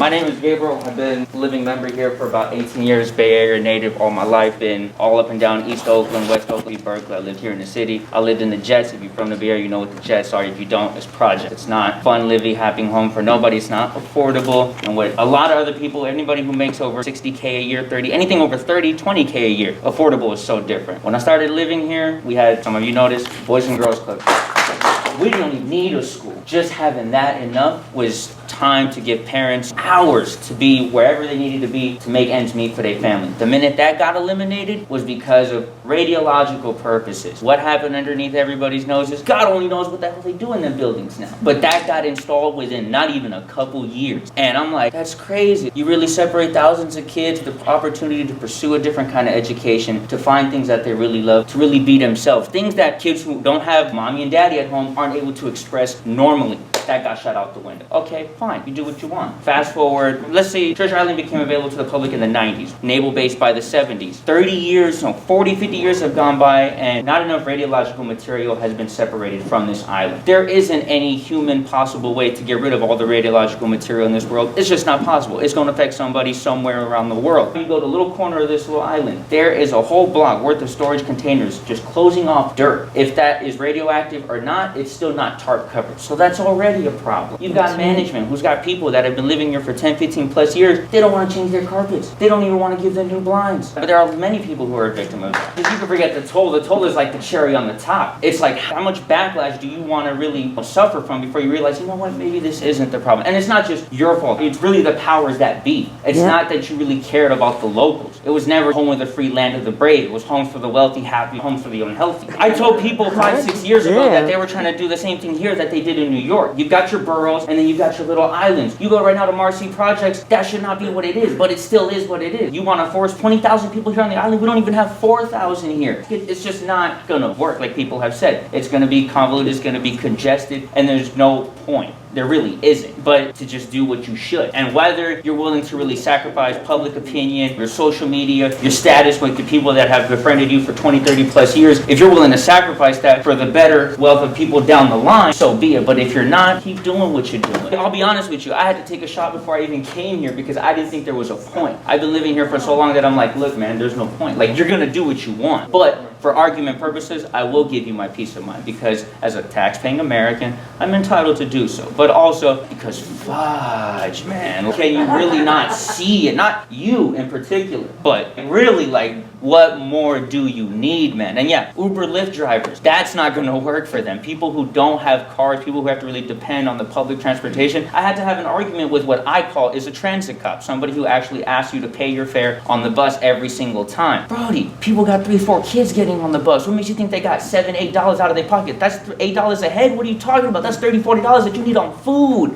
My name is Gabriel. I've been a living member here for about 18 years, Bay Area native all my life. Been all up and down East Oakland, West Oakland, Berkeley. I lived here in the city. I lived in the Jets. If you're from the Bay Area, you know what the Jets are. If you don't, it's project. It's not fun living, happy home for nobody. It's not affordable. And with a lot of other people, anybody who makes over 60K a year, 30, anything over 30, 20K a year, affordable is so different. When I started living here, we had, some of you noticed, Boys and Girls Club. We didn't even need a school. Just having that enough was time to give parents hours to be wherever they needed to be to make ends meet for their family. The minute that got eliminated was because of radiological purposes. What happened underneath everybody's noses? God only knows what the hell they do in them buildings now. But that got installed within not even a couple years. And I'm like, that's crazy. You really separate thousands of kids the opportunity to pursue a different kind of education, to find things that they really love, to really be themselves. Things that kids who don't have mommy and daddy at home aren't able to express normally. That got shut out the window. Okay, fine, you do what you want. Fast forward, let's say Treasure Island became available to the public in the 90s, naval base by the 70s. 30 years, 40, 50 years have gone by and not enough radiological material has been separated from this island. There isn't any human possible way to get rid of all the radiological material in this world. It's just not possible. It's going to affect somebody somewhere around the world. You go to a little corner of this little island, there is a whole block worth of storage containers just closing off dirt. If that is radioactive or not, it's still not tarp covered. So that's already a problem. You've got management who's got people that have been living here for 10, 15 plus years. They don't want to change their carpets. They don't even want to give them new blinds. But there are many people who are a victim of that. Because you can forget the toll. The toll is like the cherry on the top. It's like, how much backlash do you want to really suffer from before you realize, you know what, maybe this isn't the problem. And it's not just your fault. It's really the powers that be. It's not that you really cared about the locals. It was never home of the free, land of the brave. It was homes for the wealthy, happy, homes for the unhealthy. I told people 5, 6 years ago that they were trying to do the same thing here that they did in New York. You've got your boroughs, and then you've got your little islands. You go right now to Marcy Projects, that should not be what it is, but it still is what it is. You want to force 20,000 people here on the island? We don't even have 4,000 here. It's just not going to work, like people have said. It's going to be convoluted, it's going to be congested, and there's no point. There really isn't, but to just do what you should. And whether you're willing to really sacrifice public opinion, your social media, your status with the people that have befriended you for 20, 30 plus years, if you're willing to sacrifice that for the better wealth of people down the line, so be it. But if you're not, keep doing what you're doing. I'll be honest with you, I had to take a shot before I even came here because I didn't think there was a point. I've been living here for so long that I'm like, look man, there's no point. Like, you're gonna do what you want. But for argument purposes, I will give you my peace of mind because as a tax-paying American, I'm entitled to do so. But also because fudge, man, can you really not see it? Not you in particular, but really, like, what more do you need, man? And yeah, Uber, Lyft drivers, that's not going to work for them. People who don't have cars, people who have to really depend on the public transportation. I had to have an argument with what I call is a transit cop, somebody who actually asks you to pay your fare on the bus every single time. Brody, people got 3, 4 kids getting on the bus. What makes you think they got $7, $8 out of their pocket? That's $8 a head? What are you talking about? That's $30, $40 that you need on food.